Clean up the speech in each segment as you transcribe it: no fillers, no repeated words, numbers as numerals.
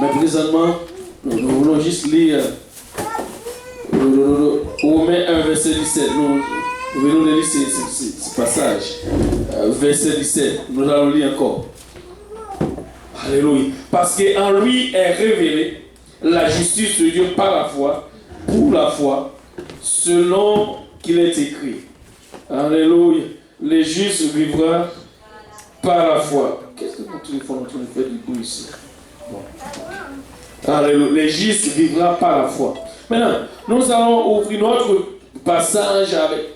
Mais présentement, nous voulons juste lire Romains 1, verset 17. Nous venons de lire ce passage. Verset 17. Nous allons lire encore. Alléluia. Parce qu'en lui est révélée la justice de Dieu par la foi, pour la foi, selon qu'il est écrit. Alléluia. Les justes vivront par la foi. Qu'est-ce que nous font en train de faire du coup ici? Bon. Alléluia. Les justes vivront par la foi. Maintenant, nous allons ouvrir notre passage avec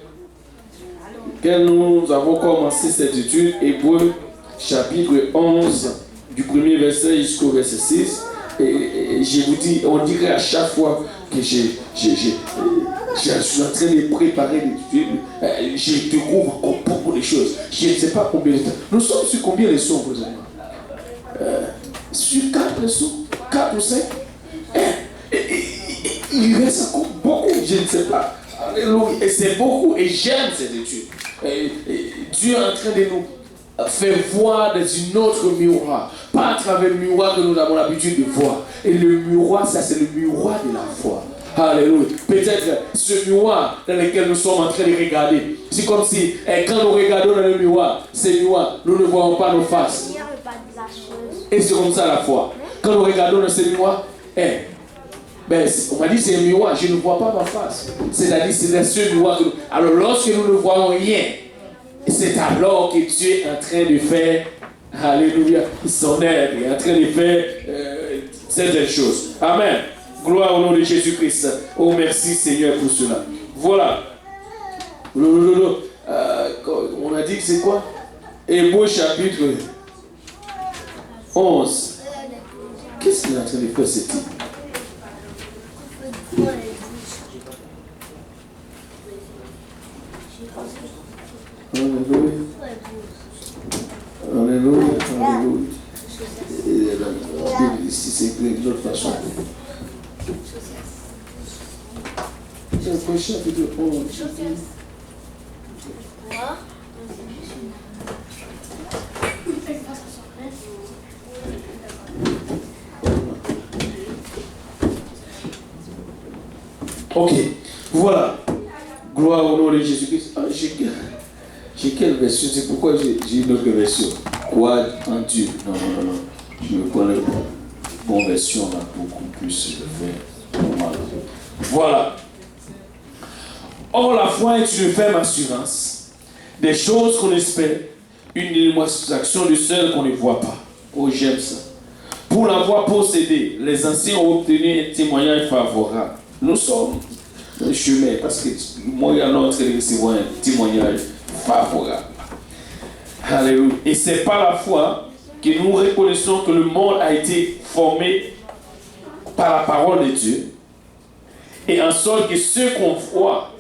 lequel nous avons commencé cette étude, Hébreux chapitre 11, du premier verset jusqu'au verset 6. Et je vous dis, on dirait à chaque fois que je suis en train de préparer l'étude, je découvre beaucoup de choses. Je ne sais pas combien de temps. Nous sommes sur combien de leçons, présentement? Sur 4 leçons, 4 ou 5. Il reste encore beaucoup, je ne sais pas. Alléluia. Et c'est beaucoup, et j'aime cette étude. Dieu est en train de nous faire voir dans une autre miroir. Pas à travers le miroir que nous avons l'habitude de voir. Et le miroir, ça c'est le miroir de la foi. Alléluia. Peut-être ce miroir dans lequel nous sommes en train de regarder. C'est comme si quand nous regardons dans le miroir, ce miroir, nous ne voyons pas nos faces. Et c'est comme ça la foi. Quand nous regardons dans ce miroir, on m'a dit c'est un miroir, je ne vois pas ma face. C'est-à-dire c'est dans ce miroir que nous... Alors lorsque nous ne voyons rien, c'est alors que Dieu est en train de faire, alléluia, son œuvre, il est en train de faire certaines choses. Amen. Gloire au nom de Jésus-Christ. Oh merci Seigneur pour cela. Voilà. On a dit que c'est quoi? Hébreux chapitre 11. Qu'est-ce qu'il est en train de faire ce type? Alléluia. Alléluia. Alléluia. Ici, c'est écrit de l'autre façon. C'est chapitre 11. Ok, voilà. Gloire au nom de Jésus-Christ. Ah, j'ai quelle version? C'est pourquoi j'ai une autre version. Croire en Dieu. Non. Je me prends la bonne version là pour qu'on puisse le faire normal. Voilà. Or, la foi est une ferme assurance des choses qu'on espère, une démonstration de celles qu'on ne voit pas. Oh, j'aime ça. Pour l'avoir possédé, les anciens ont obtenu un témoignage favorable. Nous sommes dans le chemin parce que moi, il y a notre recevoir un témoignage favorable. Alléluia. Et c'est par la foi que nous reconnaissons que le monde a été formé par la parole de Dieu. Et en sorte que ce qu'on voit,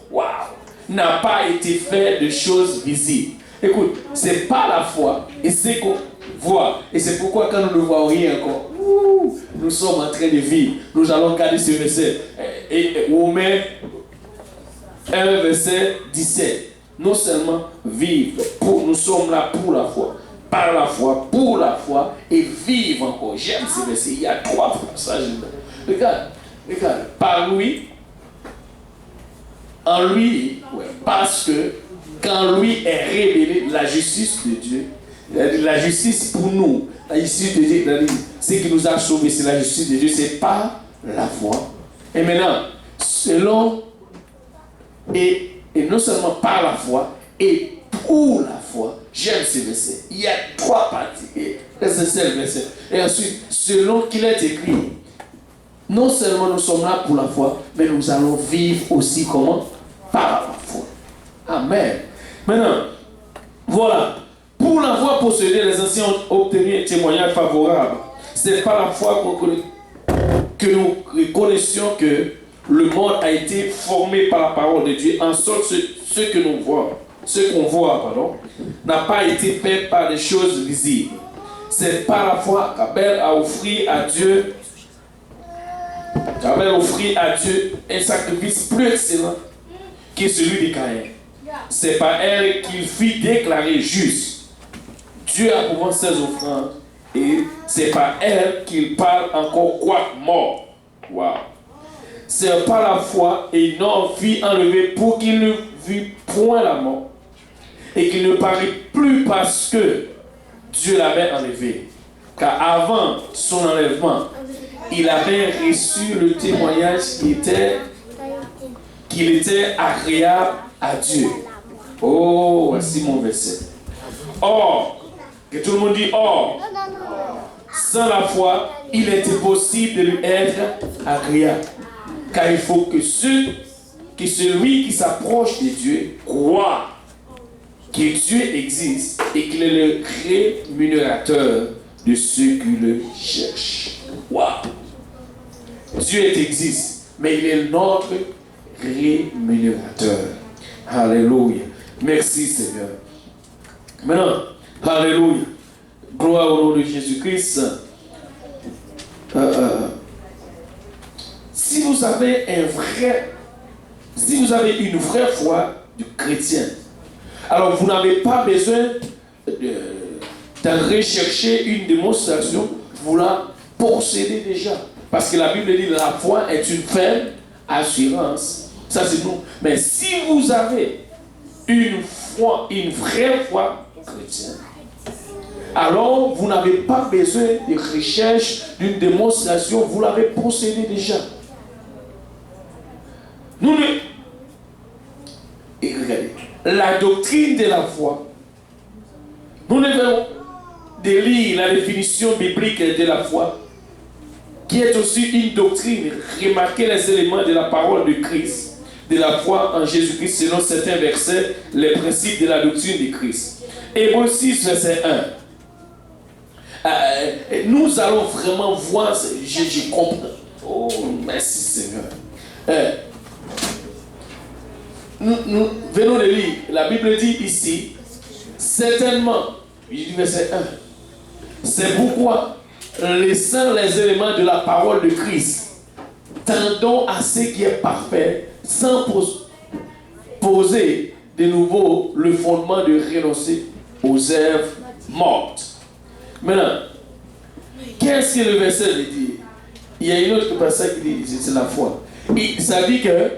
n'a pas été fait de choses visibles. Écoute, c'est par la foi et c'est qu'on voit. Et c'est pourquoi quand nous ne voyons rien encore, nous sommes en train de vivre. Nous allons garder ce verset. Et Romains 1, verset 17. Non seulement vivre, nous sommes là pour la foi, par la foi, pour la foi, et vivre encore. J'aime ce verset. Il y a 3 passages. Regarde, par lui, en lui, parce que quand lui est révélé la justice de Dieu, la justice pour nous, la justice de Dieu, ce qui nous a sauvés, c'est la justice de Dieu, c'est par la foi. Et maintenant, selon, et non seulement par la foi, et pour la foi, j'aime ce verset. Il y a 3 parties. C'est le verset. Et ensuite, selon qu'il est écrit, non seulement nous sommes là pour la foi, mais nous allons vivre aussi comment? Par la foi. Amen. Maintenant, voilà. Pour l'avoir possédé, les anciens ont obtenu un témoignage favorable. C'est par la foi que nous reconnaissions que le monde a été formé par la parole de Dieu, en sorte ce qu'on voit, n'a pas été fait par des choses visibles. C'est par la foi qu'Abel a offert à Dieu un sacrifice plus excellent que celui de Caïn. C'est par elle qu'il fut déclaré juste. Dieu approuve ses offrandes Et c'est par elle qu'il parle encore quoi mort. Wow. C'est par la foi et non fut enlevé pour qu'il ne vit point la mort et qu'il ne parut plus parce que Dieu l'avait enlevé. Car avant son enlèvement, il avait reçu le témoignage qu'il était agréable à Dieu. Oh, voici mon verset. Or, que tout le monde dit or, sans la foi, il est impossible de lui être agréable. Car il faut que celui qui s'approche de Dieu croit que Dieu existe et qu'il est le rémunérateur de ceux qui le cherchent. Wow. Dieu existe, mais il est notre rémunérateur. Alléluia. Merci Seigneur. Maintenant, alléluia. Gloire au nom de Jésus-Christ. Si vous avez une vraie foi du chrétien, alors vous n'avez pas besoin d'en rechercher une démonstration, vous la possédez déjà. Parce que la Bible dit que la foi est une ferme assurance. Ça c'est nous. Mais si vous avez une vraie foi chrétienne, alors vous n'avez pas besoin de recherche, d'une démonstration, vous l'avez possédé déjà. Et regardez, la doctrine de la foi, nous devons lire la définition biblique de la foi, qui est aussi une doctrine. Remarquez les éléments de la parole de Christ, de la foi en Jésus-Christ, selon certains versets, les principes de la doctrine de Christ. Hébreux 6, verset 1. Nous allons vraiment voir, je comprends. Oh, merci Seigneur. Nous venons de lire, la Bible dit ici, certainement, il dit verset 1, c'est pourquoi, laissant les éléments de la parole de Christ, tendons à ce qui est parfait, sans poser de nouveau le fondement de renoncer aux œuvres mortes. Maintenant, qu'est-ce que le verset veut dire? Il y a une autre passage qui dit, c'est la foi. Et ça dit que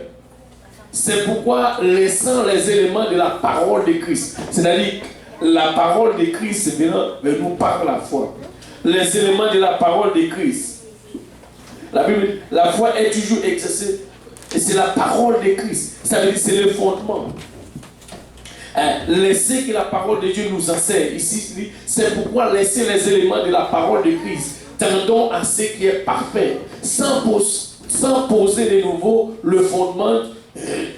c'est pourquoi, laissant les éléments de la parole de Christ, c'est-à-dire la parole de Christ nous par la foi. Les éléments de la parole de Christ. La Bible, la foi est toujours exercée. Et c'est la parole de Christ. Ça veut dire c'est le fondement. Laissez que la parole de Dieu nous enseigne. Ici, c'est pourquoi laisser les éléments de la parole de Christ. Tendons à ce qui est parfait. Sans poser de nouveau le fondement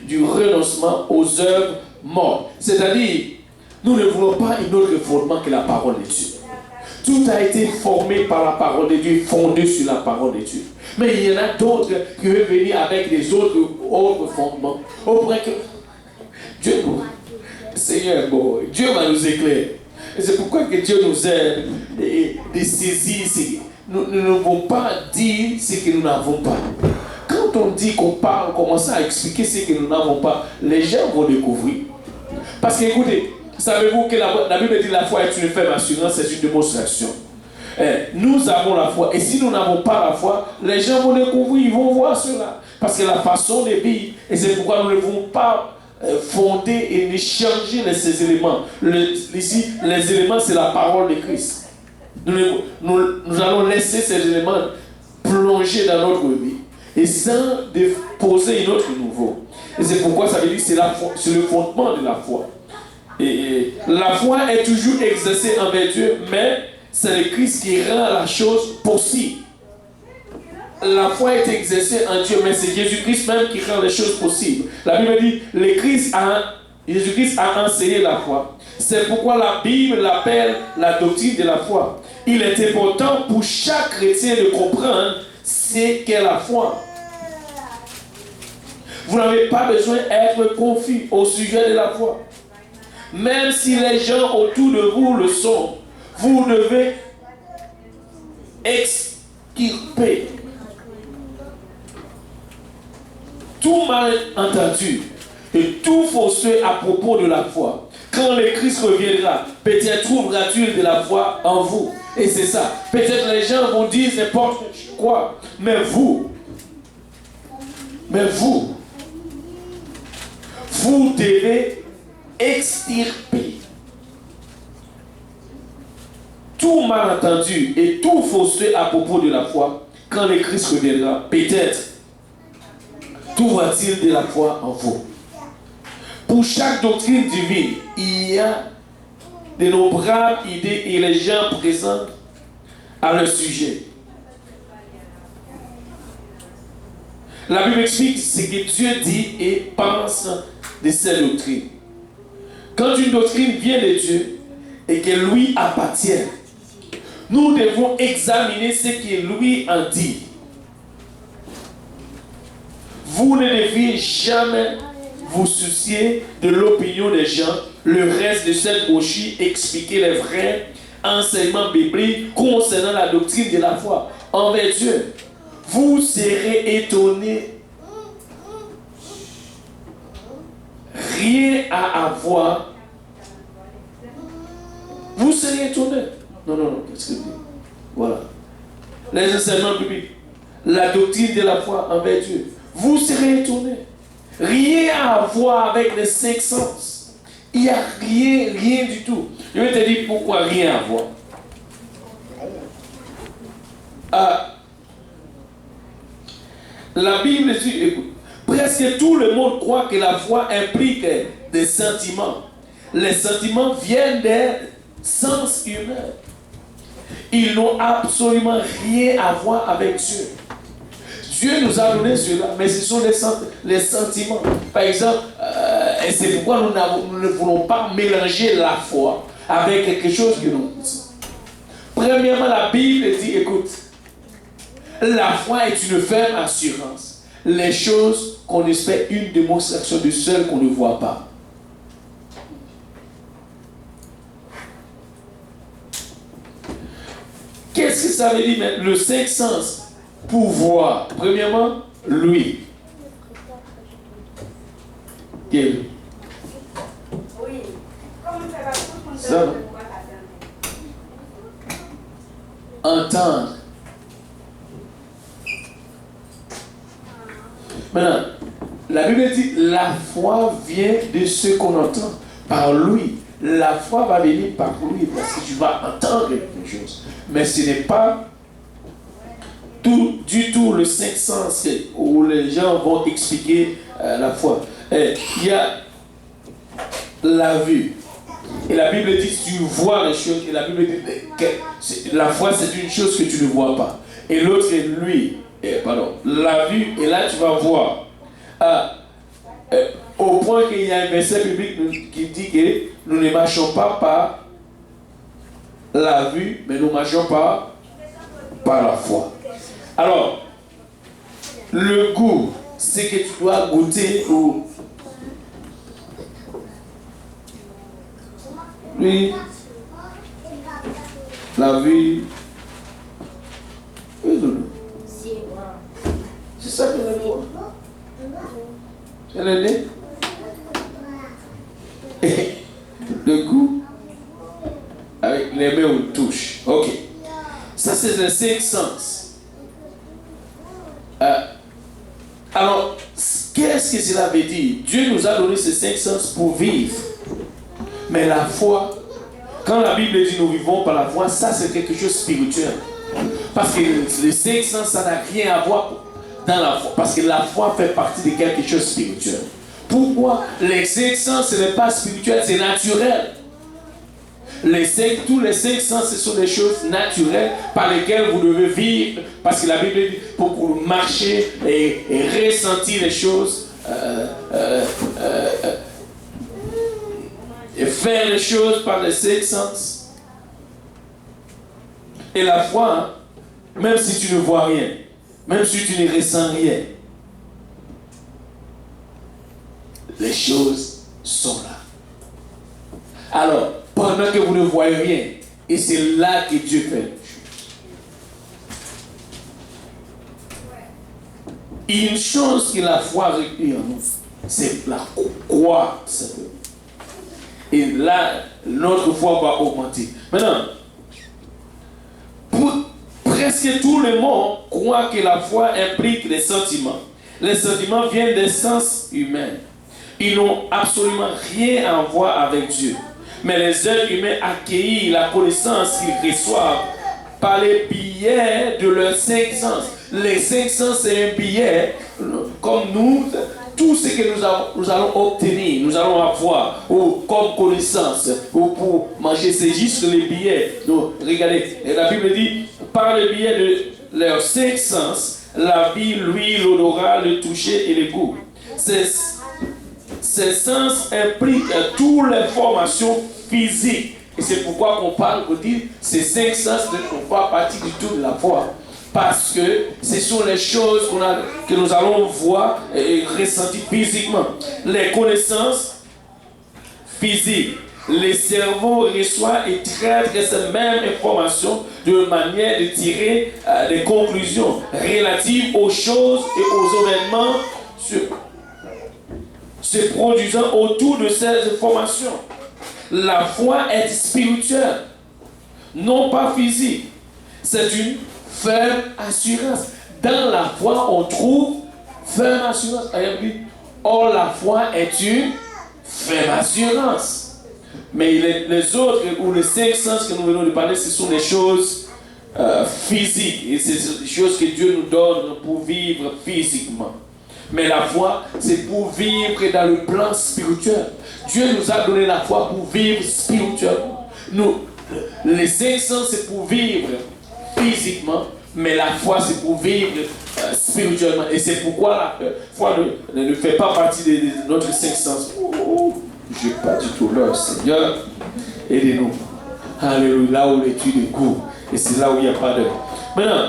du renoncement aux œuvres mortes. C'est-à-dire, nous ne voulons pas un autre fondement que la parole de Dieu. Tout a été formé par la parole de Dieu, fondé sur la parole de Dieu. Mais il y en a d'autres qui veulent venir avec des autres fondements. Auprès que Dieu nous, Seigneur, bon, Dieu va nous éclairer. Et c'est pourquoi que Dieu nous aide de saisir. Nous ne pouvons pas dire ce que nous n'avons pas. Quand on dit qu'on parle, on commence à expliquer ce que nous n'avons pas, les gens vont découvrir. Parce que écoutez, savez-vous que la Bible dit que la foi est une ferme assurance, c'est une démonstration. Nous avons la foi. Et si nous n'avons pas la foi, les gens vont découvrir, ils vont voir cela. Parce que la façon de vivre, et c'est pourquoi nous ne devons pas fonder et ne changer ces éléments. Ici, les éléments, c'est la parole de Christ. Nous allons laisser ces éléments plonger dans notre vie. Et sans poser une autre nouveau. Et c'est pourquoi ça veut dire que c'est le fondement de la foi. Et la foi est toujours exercée envers Dieu, mais c'est le Christ qui rend la chose possible. La foi est exercée en Dieu, mais c'est Jésus-Christ même qui rend les choses possibles. La Bible dit, Jésus-Christ a enseigné la foi. C'est pourquoi la Bible l'appelle la doctrine de la foi. Il est important pour chaque chrétien de comprendre ce qu'est la foi. Vous n'avez pas besoin d'être confus au sujet de la foi. Même si les gens autour de vous le sont, vous devez extirper tout malentendu et tout fausseté à propos de la foi. Quand le Christ reviendra, peut-être trouvera-t-il de la foi en vous. Et c'est ça. Peut-être les gens vont dire n'importe quoi. Mais vous devez extirper tout malentendu et tout fausseté à propos de la foi quand le Christ reviendra. Peut-être trouvera-t-il de la foi en vous. Pour chaque doctrine divine, il y a d'innombrables idées et les gens présents à leur sujet. La Bible explique ce que Dieu dit et pense de cette doctrine. Quand une doctrine vient de Dieu et qu'elle lui appartient, nous devons examiner ce qu'il lui en dit. Vous ne devez jamais vous soucier de l'opinion des gens. Le reste de cette brochure explique les vrais enseignements bibliques concernant la doctrine de la foi envers Dieu. Vous serez étonnés. Rien à avoir. Vous serez étonnés. Non, qu'est-ce que je dis? Voilà. Les enseignements bibliques. La doctrine de la foi envers Dieu. Vous serez étonnés. Rien à voir avec les cinq sens. Il n'y a rien du tout. Je vais te dire pourquoi rien à voir. La Bible dit, écoute, presque tout le monde croit que la foi implique des sentiments. Les sentiments viennent des sens humains. Ils n'ont absolument rien à voir avec Dieu. Dieu nous a donné cela, mais ce sont les sentiments. Par exemple, et c'est pourquoi nous ne voulons pas mélanger la foi avec quelque chose que nous disons. Premièrement, la Bible dit, écoute, la foi est une ferme assurance. Les choses qu'on espère, une démonstration de celles qu'on ne voit pas. Qu'est-ce que ça veut dire maintenant? Le cinq sens pour voir. Premièrement, lui. Quel? Oui. Ça, non? Entendre. Maintenant, la Bible dit la foi vient de ce qu'on entend par lui. La foi va venir par lui parce que tu vas entendre quelque chose. Mais ce n'est pas du tout le cinq sens où les gens vont expliquer la foi. Il y a la vue. Et la Bible dit tu vois les choses. Et la Bible dit que la foi c'est une chose que tu ne vois pas. Et l'autre est lui. La vue. Et là tu vas voir. Au point qu'il y a un verset biblique qui dit que nous ne marchons pas par la vue, mais nous marchons par la foi. Alors, le goût, c'est que tu dois goûter ou... Oui. La vue. C'est ça que la voix. C'est le nez. Le goût avec les mains on touche. Ok. Ça c'est le cinq sens. Alors, qu'est-ce que cela veut dire? Dieu nous a donné ces cinq sens pour vivre. Mais la foi, quand la Bible dit nous vivons par la foi, ça c'est quelque chose de spirituel. Parce que les cinq sens, ça n'a rien à voir dans la foi. Parce que la foi fait partie de quelque chose de spirituel. Pourquoi? Les cinq sens, ce n'est pas spirituel, c'est naturel. Tous les cinq sens, ce sont des choses naturelles par lesquelles vous devez vivre. Parce que la Bible dit pour marcher et ressentir les choses, et faire les choses par les cinq sens. Et la foi, hein, même si tu ne vois rien, même si tu ne ressens rien, les choses sont là. Alors, pendant que vous ne voyez rien, et c'est là que Dieu fait les choses. Une chose que la foi recueille en nous, c'est la croire simplement. Et là, notre foi va augmenter. Maintenant, Presque tout le monde croit que la foi implique des sentiments. Les sentiments viennent des sens humains. Ils n'ont absolument rien à voir avec Dieu. Mais les êtres humains accueillent la connaissance qu'ils reçoivent par les billets de leurs 5 sens. Les 5 sens, c'est un billet, comme nous, tout ce que nous allons obtenir, nous allons avoir ou comme connaissance, ou pour manger, c'est juste les billets. Donc, regardez, la Bible dit, par le biais de leurs 5 sens, la vie, l'huile, l'odorat, le toucher et le goût. Ces sens impliquent toutes les formations physiques. Et c'est pourquoi on parle, on dit, ces 5 sens ne font pas partie du tout de la foi. Parce que ce sont les choses que nous allons voir et ressentir physiquement. Les connaissances physiques. Le cerveau reçoit et traite ces mêmes informations de manière de tirer des conclusions relatives aux choses et aux événements se produisant autour de ces informations. La foi est spirituelle, non pas physique. C'est une ferme assurance. Dans la foi, on trouve ferme assurance. Or, la foi est une ferme assurance. Mais les autres, ou les 5 sens que nous venons de parler, ce sont des choses physiques. Et c'est des choses que Dieu nous donne pour vivre physiquement. Mais la foi, c'est pour vivre dans le plan spirituel. Dieu nous a donné la foi pour vivre spirituellement. Les 5 sens, c'est pour vivre physiquement, mais la foi, c'est pour vivre spirituellement. Et c'est pourquoi la foi ne fait pas partie de notre 5 sens. Je n'ai pas du tout l'heure, Seigneur. Aidez-nous. Alléluia, là où l'étude est court. Et c'est là où il n'y a pas d'heure. Maintenant,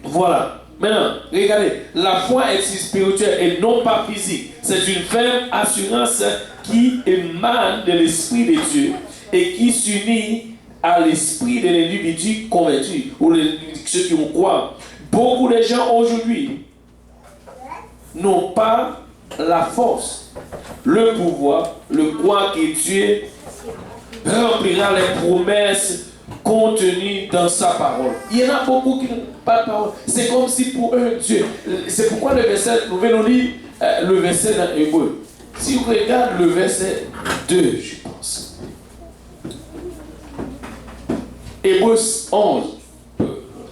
voilà. Maintenant, regardez, la foi est spirituelle et non pas physique. C'est une ferme assurance qui émane de l'Esprit de Dieu et qui s'unit à l'esprit de l'individu convaincu ou ceux qui ont croient. Beaucoup de gens aujourd'hui n'ont pas la force, le pouvoir, le croire que Dieu remplira les promesses contenues dans sa parole. Il y en a beaucoup qui n'ont pas de parole. C'est comme si pour eux, Dieu. C'est pourquoi le verset, nous venons lire le verset dans Hébreu. Si vous regardez le verset 2, je pense. Hébreu 11,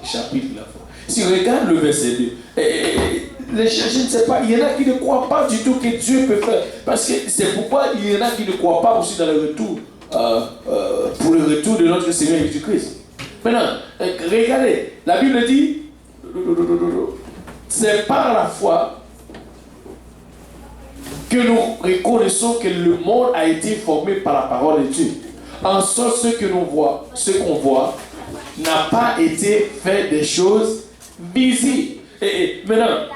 chapitre de la foi. Si vous regardez le verset 2, je ne sais pas, il y en a qui ne croient pas du tout que Dieu peut faire. Parce que c'est pourquoi il y en a qui ne croient pas aussi dans le retour, pour le retour de notre Seigneur Jésus-Christ. Maintenant, regardez, la Bible dit, c'est par la foi que nous reconnaissons que le monde a été formé par la parole de Dieu. En sorte, ce qu'on voit, n'a pas été fait des choses visibles. Et maintenant,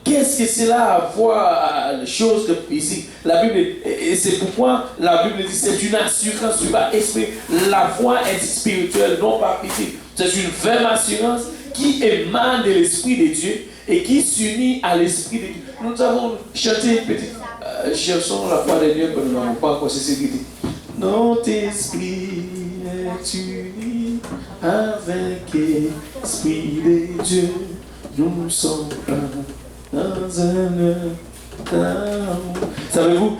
qu'est-ce que cela a à voir les choses physiques? La Bible, et c'est pourquoi la Bible dit c'est une assurance. Tu vas exprimer. La foi est spirituelle, non pas physique. C'est une ferme assurance qui émane de l'Esprit de Dieu et qui s'unit à l'Esprit de Dieu. Nous avons chanté une petite chanson, la foi de Dieu, que nous n'avons pas encore cessé de dire. Notre esprit est uni avec l'Esprit de Dieu. Nous sommes un dans un amour. Savez-vous,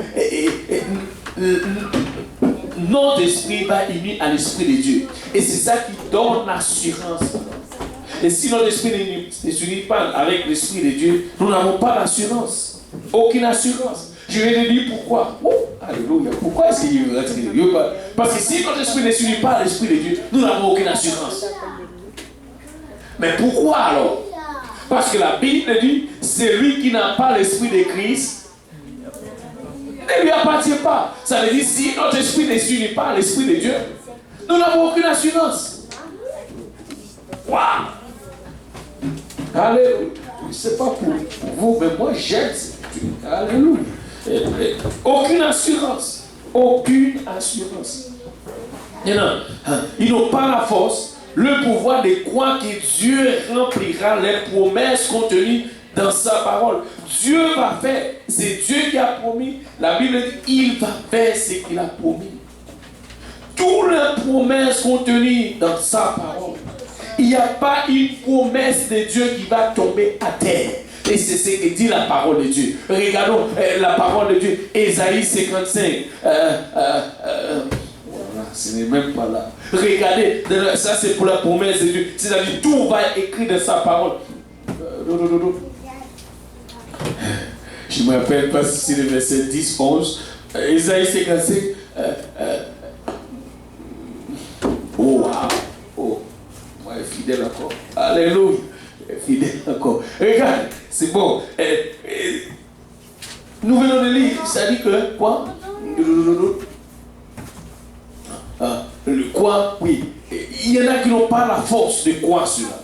notre esprit va uni à l'Esprit de Dieu. Et c'est ça qui donne l'assurance. Et si notre esprit ne s'unit pas avec l'Esprit de Dieu, nous n'avons pas d'assurance. Aucune assurance. Je vais te dire pourquoi. Oh, alléluia. Pourquoi est-ce qu'il y a Parce que si notre esprit ne s'unit pas à l'Esprit de Dieu, nous n'avons aucune assurance. Mais pourquoi alors? Parce que la Bible dit, celui qui n'a pas l'Esprit de Christ ne lui appartient pas. Ça veut dire, si notre esprit ne s'unit pas à l'Esprit de Dieu, nous n'avons aucune assurance. Waouh! Alléluia. Je ne sais pas pour vous, mais moi j'aime. Alléluia. Aucune assurance. Aucune assurance. Ils n'ont pas la force, le pouvoir de croire que Dieu remplira les promesses contenues dans sa parole. Dieu va faire. C'est Dieu qui a promis. La Bible dit, il va faire ce qu'il a promis. toutes les promesses contenues dans sa parole. Il n'y a pas une promesse de Dieu qui va tomber à terre. Et c'est ce que dit la parole de Dieu. Regardons la parole de Dieu. Ésaïe 55. Voilà, ce n'est même pas là. Regardez, ça c'est pour la promesse de Dieu. C'est-à-dire tout va être écrit dans sa parole. Je ne me rappelle pas si c'est le verset 10, 11. Ésaïe 55. Oh, wow. Oh, moi, fidèle encore. Alléluia. Fidèle encore. Regarde, c'est bon. Nous venons de lire. Ça dit que quoi? Quoi? Oui. Il y en a qui n'ont pas la force de croire cela.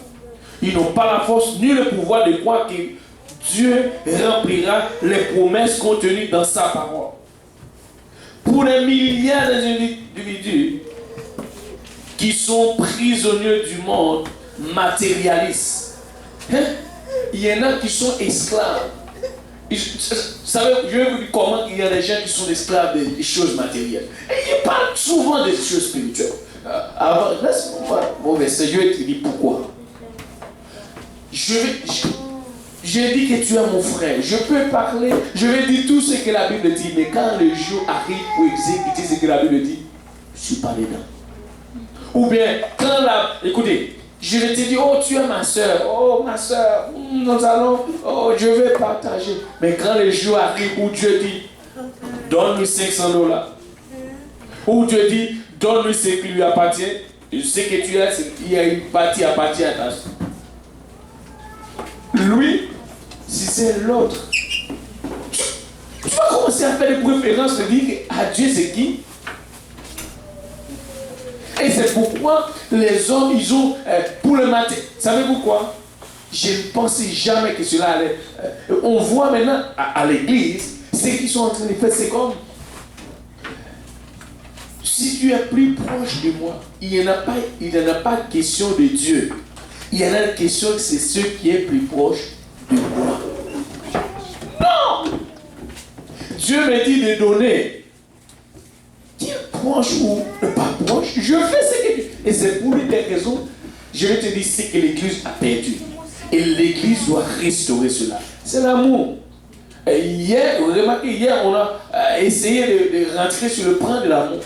Ils n'ont pas la force ni le pouvoir de croire que Dieu remplira les promesses contenues dans sa parole. Pour les milliards d'individus qui sont prisonniers du monde matérialiste, il y en a qui sont esclaves. Vous savez, je vais vous dire comment il y a des gens qui sont esclaves des choses matérielles. Et ils parlent souvent des choses spirituelles. Avant, laisse-moi mon verset, je vais te dire pourquoi. J'ai dit que tu es mon frère. Je peux parler, je vais dire tout ce que la Bible dit, mais quand le jour arrive pour exécuter ce que la Bible dit, je ne suis pas dedans. Ou bien, quand écoutez, je vais te dire, oh tu es ma soeur, oh ma soeur, nous allons, oh je vais partager. Mais quand le jour arrive où Dieu dit, donne-lui $500, où Dieu dit, donne-lui ce qui lui appartient, je sais que tu as, il y a une partie appartient à ta soeur. Lui, si c'est l'autre, tu vas commencer à faire des préférences, de dire à Dieu c'est qui. Et c'est pourquoi les hommes, ils ont, pour le matin, savez pourquoi? Je ne pensais jamais que cela allait. On voit maintenant à l'église, ce qu'ils sont en train de faire, c'est comme, si tu es plus proche de moi, il n'y en a pas question de Dieu. Il y en a une question, c'est ce qui est plus proche de moi. Non! Dieu me dit de donner. Tu es proche ou pas proche, je fais ce que tu... Et c'est pour lui des raisons, je vais te dire ce que l'Église a perdu. Et l'Église doit restaurer cela. C'est l'amour. Hier, vous remarquez, hier, on a essayé de rentrer sur le point de l'amour.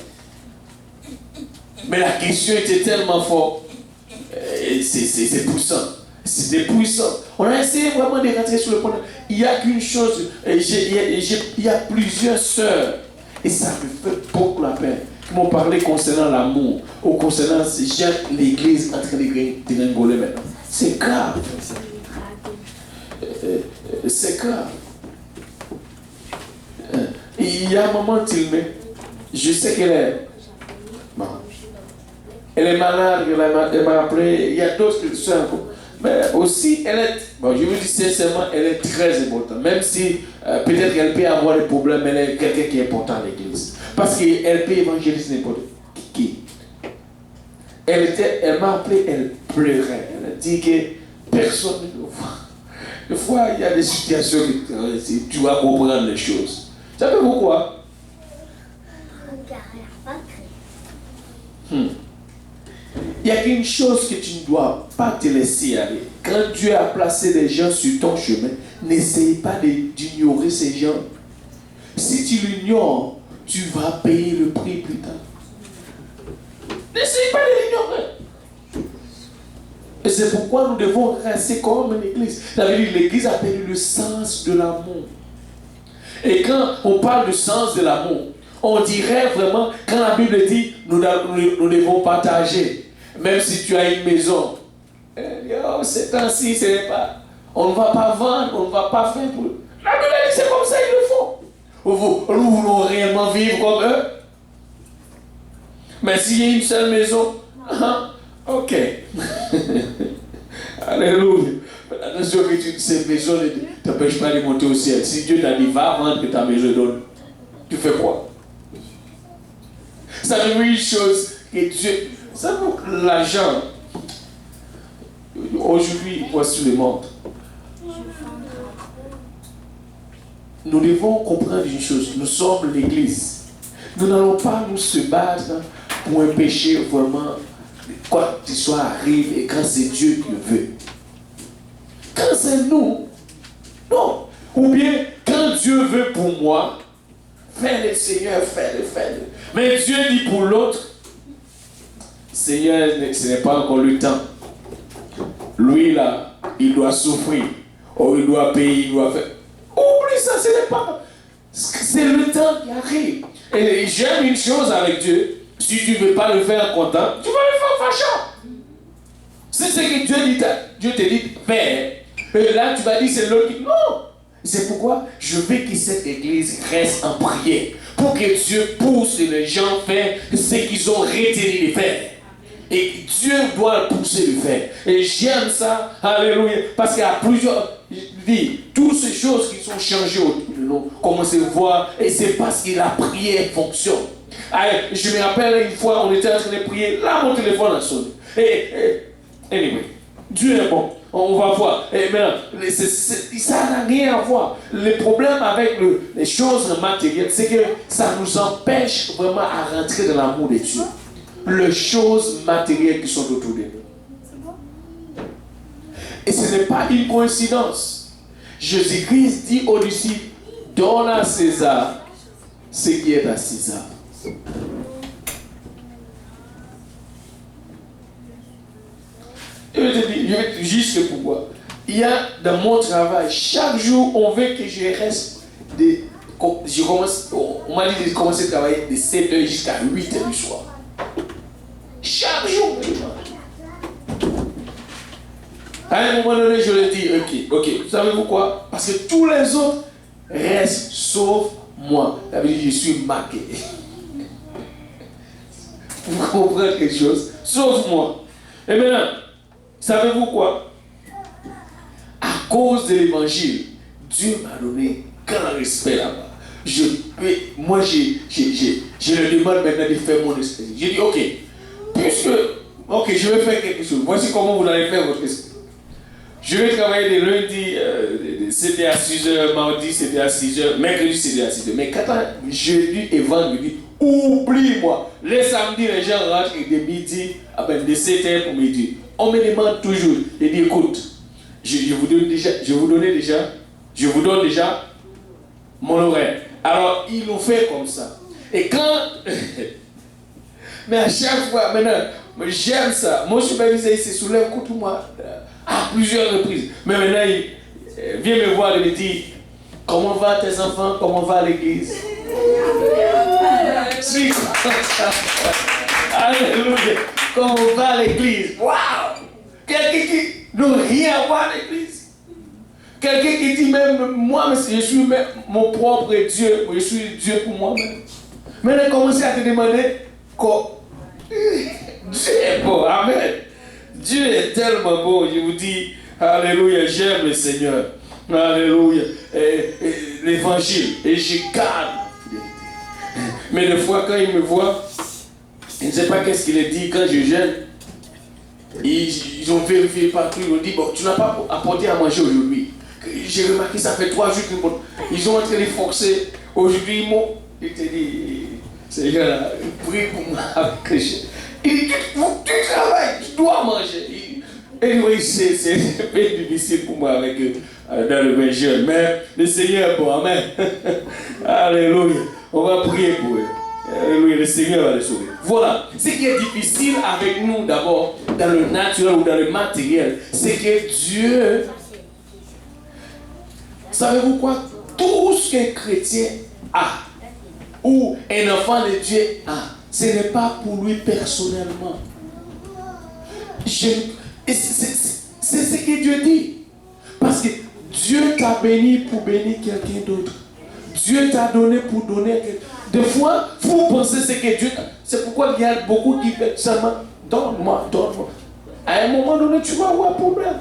Mais la question était tellement forte. C'est puissant. C'était puissant. On a essayé vraiment de rentrer sur le point. Il n'y a qu'une chose. Il y a plusieurs sœurs. Et ça me fait beaucoup la peine. Qui m'ont parlé concernant l'amour. Ou concernant l'église en train de gringoler maintenant. C'est grave. C'est grave. Il y a un moment, je sais qu'elle est. Bon. Elle est malade, elle m'a appelé. Il y a d'autres soeurs. Mais aussi, elle est, bon, je vous dis sincèrement, elle est très importante. Même si peut-être qu'elle peut avoir des problèmes, elle est quelqu'un qui est important à l'église. Parce qu'elle peut évangéliser n'importe qui. Elle m'a appelé, elle pleurait. Elle a dit que personne ne le voit. Des fois, il y a des situations que tu vas comprendre les choses. Tu savez pourquoi? Il y a une chose que tu ne dois pas te laisser aller. Quand Dieu a placé des gens sur ton chemin, n'essaye pas d'ignorer ces gens. Si tu l'ignores, tu vas payer le prix plus tard. N'essaye pas de l'ignorer. Et c'est pourquoi nous devons rester comme une église. Ça veut dire que l'église a perdu le sens de l'amour. Et quand on parle du sens de l'amour, on dirait vraiment, quand la Bible dit, nous devons partager. Même si tu as une maison, c'est ainsi, ce n'est pas. On ne va pas vendre, on ne va pas faire pour. La Bible dit c'est comme ça ils le font. Nous voulons réellement vivre comme eux. Mais s'il y a une seule maison, ok. Alléluia. Attention que cette maison ne t'empêche pas de monter au ciel. Si Dieu t'a dit va vendre ta maison donne, tu fais quoi? Ça veut dire une chose que Dieu. Ça vaut l'argent. Aujourd'hui, voici le monde. Nous devons comprendre une chose. Nous sommes l'église. Nous n'allons pas nous se battre pour un péché vraiment, quoi que ce soit arrive, et quand c'est Dieu qui le veut. Quand c'est nous, non. Ou bien, quand Dieu veut pour moi, fais-le Seigneur, fais-le. Mais Dieu dit pour l'autre, Seigneur, ce n'est pas encore le temps. Lui là, il doit souffrir. Ou il doit payer, il doit faire. Oublie ça, ce n'est pas. C'est le temps qui arrive. Et j'aime une chose avec Dieu. Si tu ne veux pas le faire content, tu vas le faire fâchant. C'est ce que Dieu te dit, fais. Et là, tu vas dire, c'est l'autre qui. Non! C'est pourquoi je veux que cette église reste en prière. Pour que Dieu pousse les gens à faire ce qu'ils ont retenu de faire. Et Dieu doit pousser le faire. Et j'aime ça. Alléluia. Parce qu'il y a plusieurs. Je dis, toutes ces choses qui sont changées autour de nous, commencez à voir. Et c'est parce que la prière fonctionne. Allez, je me rappelle une fois, on était en train de prier. Là, mon téléphone a sonné. Anyway, Dieu est bon. On va voir. Et maintenant, ça n'a rien à voir. Le problème avec les choses matérielles, c'est que ça nous empêche vraiment à rentrer dans l'amour de Dieu. Les choses matérielles qui sont autour de nous. Et ce n'est pas une coïncidence. Jésus-Christ dit aux disciples, donne à César ce qui est à César. Je vais te dire juste pourquoi. Il y a dans mon travail, chaque jour, on veut que je reste. On m'a dit de commencer à travailler de 7h jusqu'à 8h du soir. Chaque jour. À un moment donné, je lui dis, ok, savez-vous quoi? Parce que tous les autres restent sauf moi. Ça veut dire que je suis marqué. Vous comprenez quelque chose? Sauf moi. Et maintenant, savez-vous quoi? À cause de l'évangile, Dieu m'a donné grand respect là-bas. Moi, je le demande maintenant de faire mon esprit. J'ai dit, je vais faire quelque chose. Voici comment vous allez faire votre esprit. Je vais travailler de lundi, c'était à 6h, mardi c'était à 6h, mercredi c'était à 6h. Mais quand jeudi et vendredi, oublie-moi. Les samedis, les gens rentrent de midi, de 7h pour midi. On me demande toujours, et dit écoute, je vous donne déjà mon horaire. Alors, ils l'ont fait comme ça. Et quand... mais à chaque fois, maintenant, j'aime ça. Mon superviseur, il se soulève contre moi à plusieurs reprises. Mais maintenant, il vient me voir et me dit, comment va tes enfants, comment va l'église? Alléluia. Comment va l'église? Waouh! Quelqu'un qui n'a rien à voir avec l'église. Quelqu'un qui dit même, moi, je suis mon propre Dieu. Je suis Dieu pour moi-même. Maintenant, commencez à te demander, Dieu est bon. Amen. Dieu est tellement bon. Je vous dis, alléluia, j'aime le Seigneur. Alléluia. L'évangile. Et je garde. Mais des fois, quand il me voit, je ne sais pas qu'est-ce qu'il a dit quand je gêne. Ils ont vérifié partout. Ils ont dit, bon, tu n'as pas apporté à manger aujourd'hui. J'ai remarqué, ça fait 3 jours qu'ils ont en train de forcer. Aujourd'hui, il te dit, ces gens-là, prie pour moi avec les gens. Il dit, tu travailles, tu dois manger. Et oui, c'est un peu difficile pour moi avec eux dans le vin jeune. Mais le Seigneur est bon, amen. Alléluia. On va prier pour eux. Alléluia, le Seigneur va les sauver. Voilà. Ce qui est difficile avec nous d'abord, dans le naturel ou dans le matériel, c'est que Dieu... Savez-vous quoi? Tout ce qu'un chrétien a, ou un enfant de Dieu a, ce n'est pas pour lui personnellement. C'est ce que Dieu dit. Parce que Dieu t'a béni pour bénir quelqu'un d'autre. Dieu t'a donné pour donner à quelqu'un. Des fois, vous pensez ce que Dieu t'a... C'est pourquoi il y a beaucoup qui veulent seulement donne-moi, donne-moi. À un moment donné, tu vas avoir un problème.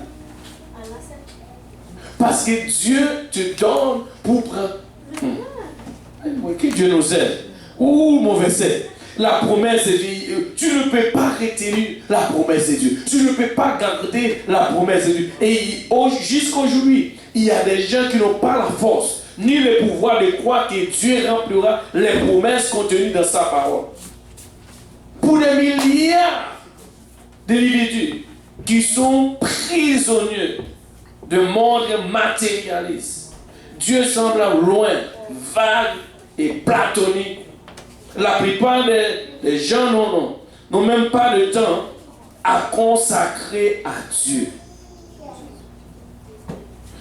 Parce que Dieu te donne pour prendre. Que Dieu nous aide. Ouh, mon verset. La promesse de Dieu. Tu ne peux pas retenir la promesse de Dieu. Tu ne peux pas garder la promesse de Dieu. Et jusqu'aujourd'hui, il y a des gens qui n'ont pas la force ni le pouvoir de croire que Dieu remplira les promesses contenues dans sa parole. pour des milliards d'individus qui sont prisonniers de monde matérialiste. Dieu semble loin, vague et platonique. La plupart des gens n'ont même pas de temps à consacrer à Dieu.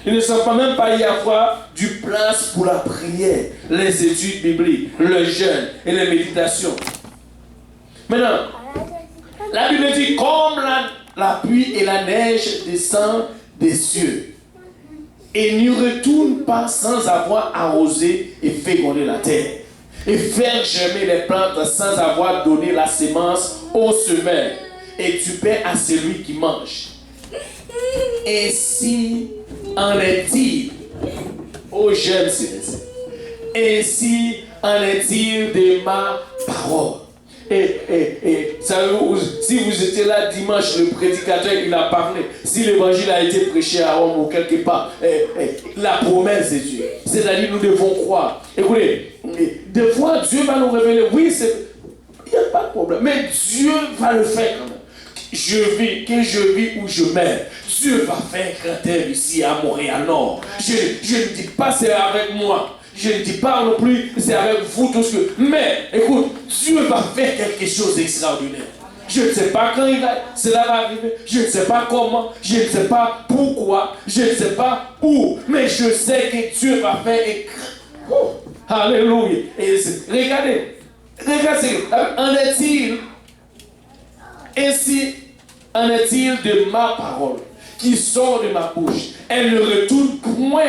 Il ne semble même pas y avoir du place pour la prière, les études bibliques, le jeûne et les méditations. Maintenant, la Bible dit comme la pluie et la neige descendent des cieux et n'y retournent pas sans avoir arrosé et fécondé la terre et faire germer les plantes sans avoir donné la sémence aux semeurs et du pain à celui qui mange. Ainsi en est-il, oh j'aime ces versets, ainsi en est-il de ma parole. Savez-vous, si vous étiez là dimanche, le prédicateur il a parlé, si l'évangile a été prêché à Rome ou quelque part, la promesse de Dieu, c'est-à-dire nous devons croire. Écoutez, des fois Dieu va nous révéler, oui, il n'y a pas de problème, mais Dieu va le faire quand même. Que je vis ou je meurs, Dieu va faire cratère ici à Montréal-Nord. Je ne dis pas c'est avec moi. Je ne dis pas non plus c'est avec vous tous. Mais écoute, Dieu va faire quelque chose d'extraordinaire. Je ne sais pas quand cela va arriver. Je ne sais pas comment. Je ne sais pas pourquoi. Je ne sais pas où. Mais je sais que Dieu va faire. Oh, alléluia. Et regardez, en est-il ainsi en est-il de ma parole qui sort de ma bouche. Elle ne retourne point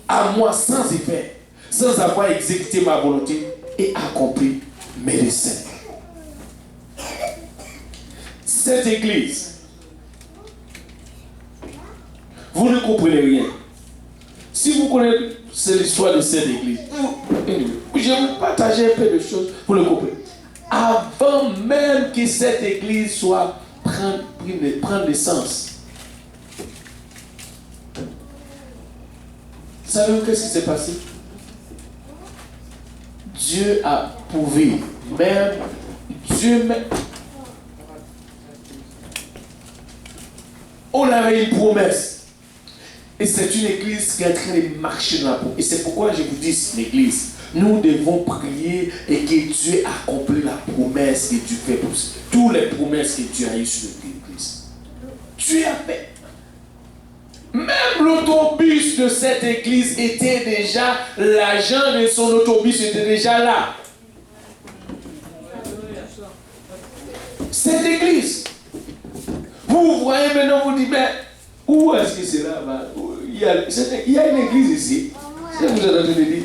à moi sans effet, sans avoir exécuté ma volonté et accompli mes desseins. Cette église, vous ne comprenez rien. Si vous connaissez l'histoire de cette église, je vais vous partager un peu de choses pour le comprendre. Avant même que cette église soit prendre naissance, savez-vous qu'est-ce qui s'est passé? Dieu a prouvé, même on avait une promesse. Et c'est une église qui est en train de marcher dans la promesse. Et c'est pourquoi je vous dis, l'église, nous devons prier et que Dieu accomplisse la promesse que Dieu fait pour toutes les promesses que Dieu a eues sur l'église. Dieu a fait. Même l'autobus de cette église était déjà, l'agent de son autobus était déjà là. Cette église, vous voyez maintenant, vous dites, mais où est-ce que c'est là? Il y a une église ici. C'est ce que vous êtes en train de dire.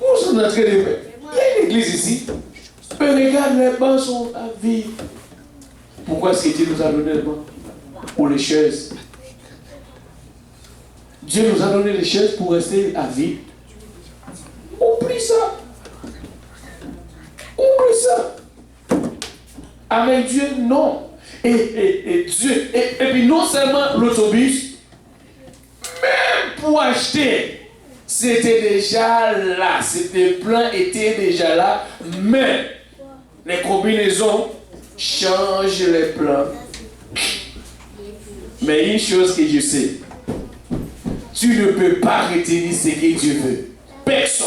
Où sont en train de faire? Il y a une église ici. Mais regarde, les bancs sont à vie. Pourquoi est-ce que Dieu nous a donné les bancs? Pour les chaises. Dieu nous a donné les chaises pour rester à vie. Oublie ça. Oublie ça. Avec Dieu, non. Et Dieu, et puis non seulement l'autobus, même pour acheter, c'était déjà là. Le plan était déjà là, mais les combinaisons changent les plans. Mais une chose que je sais, tu ne peux pas retenir ce que Dieu veut. Personne.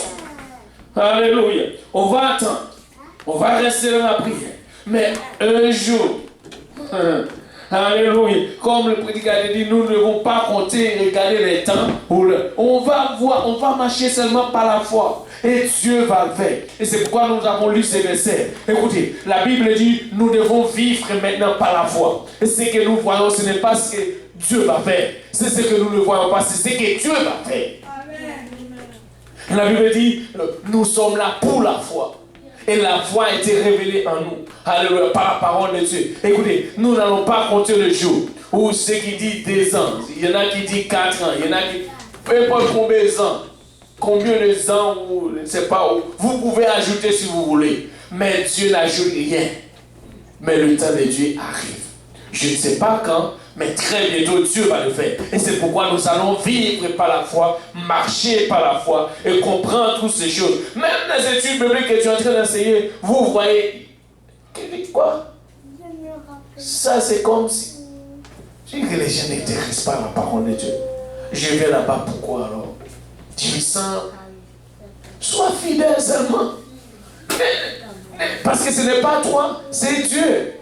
Alléluia. On va attendre. On va rester dans la prière. Mais un jour, alléluia, comme le prédicateur dit, nous ne devons pas compter et regarder les temps. On va voir, on va marcher seulement par la foi. Et Dieu va le faire. Et c'est pourquoi nous avons lu ces versets. Écoutez, la Bible dit, nous devons vivre maintenant par la foi. Et ce que nous voyons, ce n'est pas ce que Dieu va faire. C'est ce que nous ne voyons pas, c'est ce que Dieu va faire. Amen. La Bible dit, nous sommes là pour la foi. Et la foi a été révélée en nous. Alléluia, par la parole de Dieu. Écoutez, nous n'allons pas compter le jour où ce qui dit 2 ans, il y en a qui dit 4 ans, il y en a qui... Peu importe combien de ans, ou je ne sais pas où, vous pouvez ajouter si vous voulez. Mais Dieu n'ajoute rien. Mais le temps de Dieu arrive. Je ne sais pas quand, Mais très bientôt, Dieu va le faire. Et c'est pourquoi nous allons vivre par la foi, marcher par la foi et comprendre toutes ces choses. Même les études bibliques que tu es en train d'enseigner, vous voyez, quoi? Ça, c'est comme si... Je dis que les gens n'intéressent pas à la parole de Dieu. Je vais là-bas, pourquoi alors? Dieu sent... Sois fidèle seulement. Parce que ce n'est pas toi, c'est Dieu.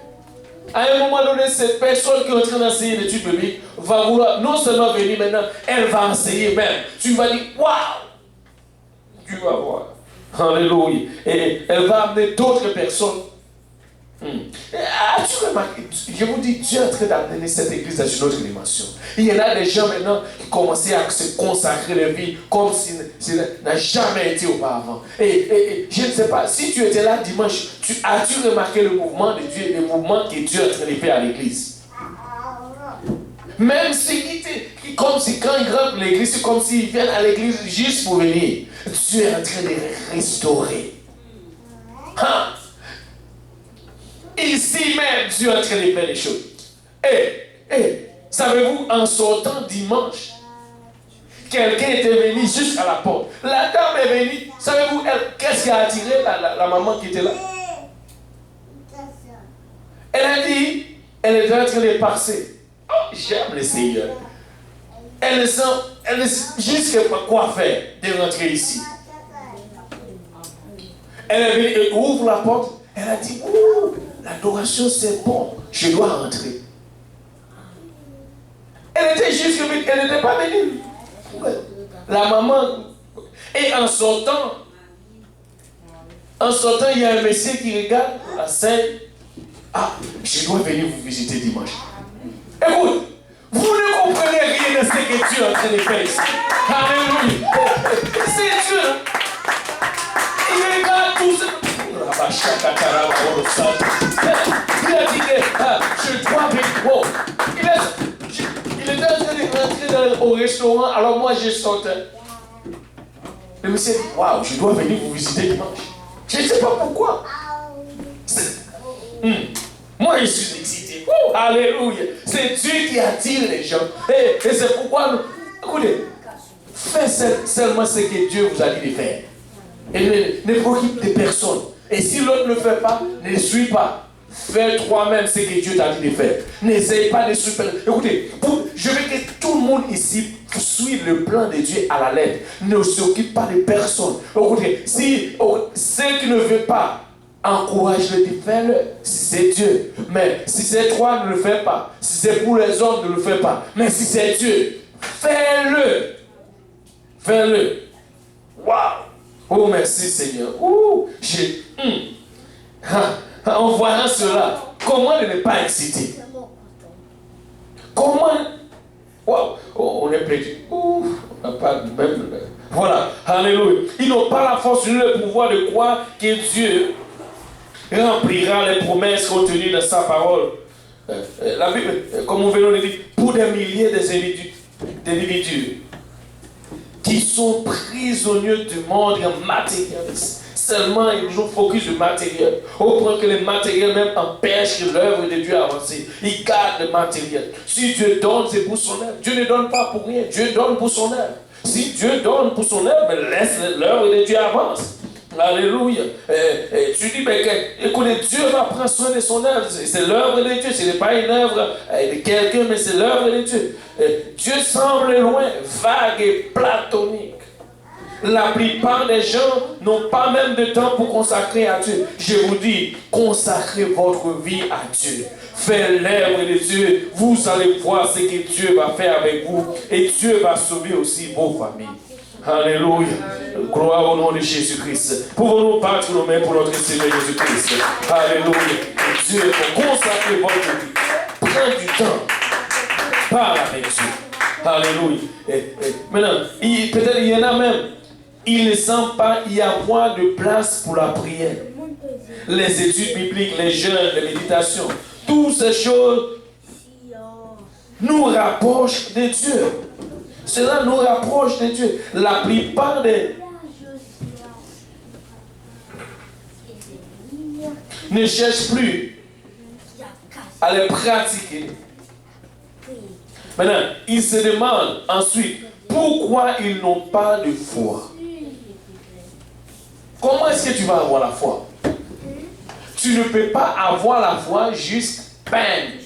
À un moment donné, cette personne qui est en train d'enseigner l'étude biblique va vouloir non seulement venir maintenant, elle va enseigner même. Tu vas dire, waouh! Tu vas voir. Alléluia. Et elle va amener d'autres personnes. As-tu remarqué, je vous dis, Dieu est en train d'amener cette église dans une autre dimension. Il y en a des gens maintenant qui commencent à se consacrer leur vie comme si n'a jamais été auparavant. Et je ne sais pas, si tu étais là dimanche, as-tu remarqué le mouvement de Dieu, le mouvement que Dieu est en train de faire à l'église? Même si, comme si quand ils rentrent à l'église, c'est comme s'ils viennent à l'église juste pour venir. Dieu est en train de restaurer. Ici même, Dieu est en train de faire des choses. Et savez-vous, en sortant dimanche, quelqu'un était venu juste à la porte. La dame est venue. Savez-vous, qu'est-ce qui a attiré la maman qui était là? Elle a dit, elle était en train de passer. Oh, j'aime le Seigneur. Elle ne sait juste quoi faire de rentrer ici. Elle est venue, elle ouvre la porte. Elle a dit, ouh, l'adoration c'est bon, je dois rentrer. Elle était juste venue, elle n'était pas venue. La maman, et en sortant, il y a un monsieur qui regarde la scène. Ah, je dois venir vous visiter dimanche. Écoute, vous ne comprenez rien de ce que Dieu est en train de faire ici. Alléluia. C'est Dieu. Il regarde tout ça. Il a dit que je dois venir. Wow. Il était en train de rentrer au restaurant, alors moi je sortais. Le monsieur dit, waouh, je dois venir vous visiter dimanche. Je ne sais pas pourquoi. Moi je suis excité. Alléluia. C'est Dieu qui attire les gens. Et c'est pourquoi nous... Écoutez, faites seulement ce que Dieu vous a dit de faire. Et ne préoccupe de personne. Et si l'autre ne le fait pas, ne suis pas. Fais toi-même ce que Dieu t'a dit de faire. N'essaye pas de suivre. Écoutez, je veux que tout le monde ici suive le plan de Dieu à la lettre. Ne s'occupe pas de personne. Écoutez, si ceux qui ne veulent pas, encourage-le de faire-le. Si c'est Dieu. Mais si c'est toi, ne le fais pas. Si c'est pour les autres, ne le fais pas. Mais si c'est Dieu, fais-le. Fais-le. Waouh! Oh, merci Seigneur. En voyant cela, comment ne pas exciter? Comment? Wow, on est perdu. On n'a pas même. Voilà, alléluia. Ils n'ont pas la force ni le pouvoir de croire que Dieu remplira les promesses contenues dans sa parole. La Bible, comme on vient de le dire, pour des milliers d'individus qui sont prisonniers du monde matérialiste. Seulement, ils ont focus sur le matériel. Au point que le matériel même empêche l'œuvre de Dieu avancer. Ils gardent le matériel. Si Dieu donne, c'est pour son œuvre. Dieu ne donne pas pour rien. Dieu donne pour son œuvre. Si Dieu donne pour son œuvre, laisse l'œuvre de Dieu avance. Alléluia. Tu dis, mais écoutez, Dieu va prendre soin de son œuvre. C'est l'œuvre de Dieu. Ce n'est pas une œuvre de quelqu'un, mais c'est l'œuvre de Dieu. Dieu semble loin, vague et platonique. La plupart des gens n'ont pas même de temps pour consacrer à Dieu. Je vous dis, consacrez votre vie à Dieu. Faites l'œuvre de Dieu. Vous allez voir ce que Dieu va faire avec vous. Et Dieu va sauver aussi vos familles. Alléluia. Gloire au nom de Jésus-Christ. Pouvons-nous battre nos mains pour notre Seigneur Jésus-Christ. Alléluia. Dieu, pour consacrer votre vie. Prenez du temps. Parle avec Dieu. Alléluia. Maintenant, peut-être il y en a même. Il ne semble pas y avoir de place pour la prière. Les études bibliques, les jeûnes, les méditations, toutes ces choses nous rapprochent de Dieu. Cela nous rapproche de Dieu. La plupart des ne cherchent plus à les pratiquer. Maintenant, ils se demandent ensuite pourquoi ils n'ont pas de foi. Comment est-ce que tu vas avoir la foi? Tu ne peux pas avoir la foi juste bang.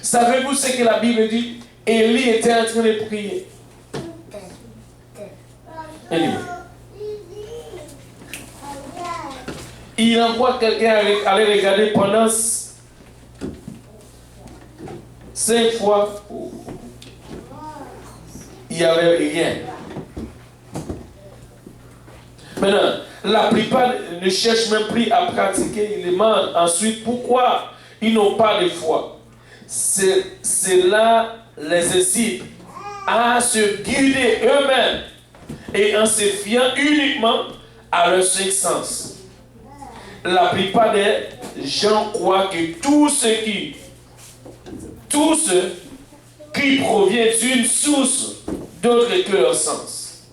Savez-vous ce que la Bible dit? Élie était en train de prier. Anyway. Il envoie quelqu'un aller regarder pendant 5 fois. Il n'y avait rien. Maintenant, la plupart ne cherchent même plus à pratiquer. Ils demandent ensuite pourquoi ils n'ont pas de foi. Cela les incite à se guider eux-mêmes et en se fiant uniquement à leurs 5 sens. La plupart des gens croient que tout ce qui provient d'une source d'autre que leur sens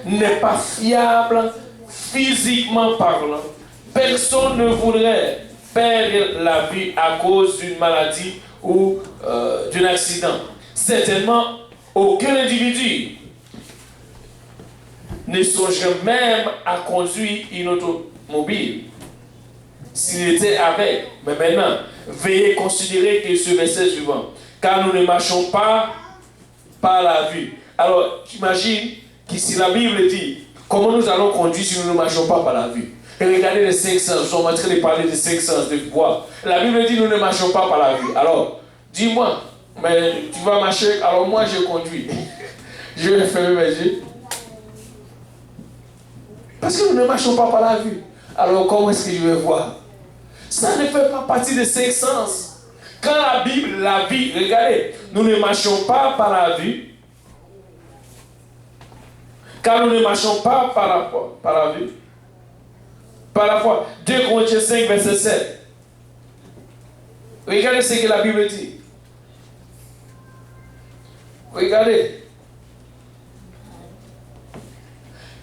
n'est pas fiable physiquement parlant. Personne ne voudrait perdre la vie à cause d'une maladie ou d'un accident. Certainement, aucun individu ne songerait même à conduire une automobile s'il était avec. Mais maintenant, veuillez considérer que ce verset suivant. Car nous ne marchons pas par la vue. Alors, j'imagine que si la Bible dit comment nous allons conduire si nous ne marchons pas par la vue. Et regardez les 5 sens. Nous sommes en train de parler des 5 sens, de voir. La Bible dit nous ne marchons pas par la vue. Alors, dis-moi, mais tu vas marcher, alors moi je conduis. Je vais fermer mes yeux. Parce que nous ne marchons pas par la vue. Alors comment est-ce que je vais voir? Ça ne fait pas partie des 5 sens. Quand la Bible, la vie, regardez, nous ne marchons pas par la vue. Car nous ne marchons pas par la vue. Par la foi. 2 Corinthiens 5, verset 7. Regardez ce que la Bible dit. Regardez.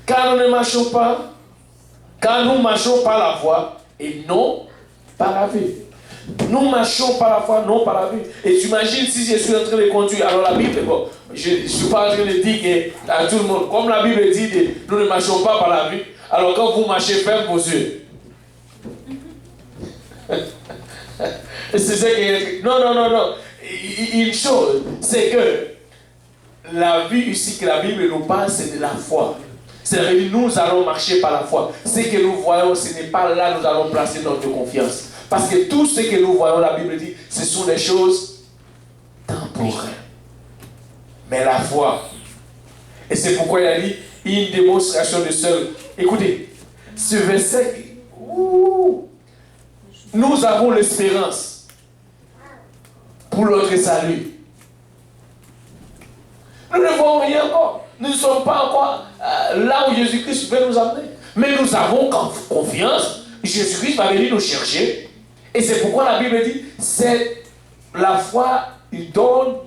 Car nous ne marchons pas, car nous marchons par la foi et non par la vue. Nous marchons par la foi, non par la vue. Et tu imagines si je suis en train de conduire, alors la Bible, bon, je ne suis pas en train de dire à tout le monde, comme la Bible dit, nous ne marchons pas par la vue, alors quand vous marchez, fermez vos yeux. C'est ça que... Non. Une chose, c'est que la vie ici que la Bible nous parle, c'est de la foi. C'est-à-dire que nous allons marcher par la foi. Ce que nous voyons, ce n'est pas là que nous allons placer notre confiance. Parce que tout ce que nous voyons, la Bible dit, ce sont des choses temporaires. Mais la foi, et c'est pourquoi il a dit une démonstration de seul. Écoutez, ce verset, nous avons l'espérance pour notre salut. Nous ne voyons rien encore. Nous ne sommes pas encore là où Jésus-Christ veut nous amener. Mais nous avons confiance. Jésus-Christ va venir nous chercher. Et c'est pourquoi la Bible dit, c'est la foi, il donne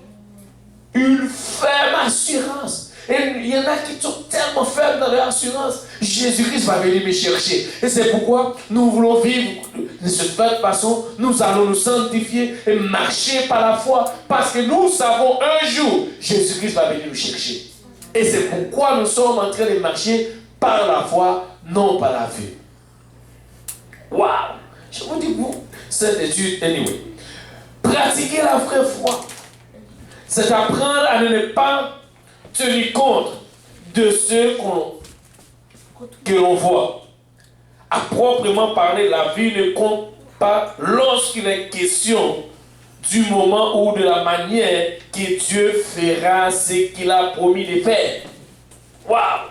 une ferme assurance. Et il y en a qui sont tellement fermes dans leur assurance. Jésus-Christ va venir me chercher. Et c'est pourquoi nous voulons vivre de cette façon. Nous allons nous sanctifier et marcher par la foi. Parce que nous savons un jour, Jésus-Christ va venir nous chercher. Et c'est pourquoi nous sommes en train de marcher par la foi, non par la vue. Waouh! Je vous dis, vous, cette étude, anyway. Pratiquer la vraie foi, c'est apprendre à ne pas tenir compte de ce que l'on voit. À proprement parler, la vie ne compte pas lorsqu'il est question du moment ou de la manière que Dieu fera ce qu'il a promis de faire. Waouh!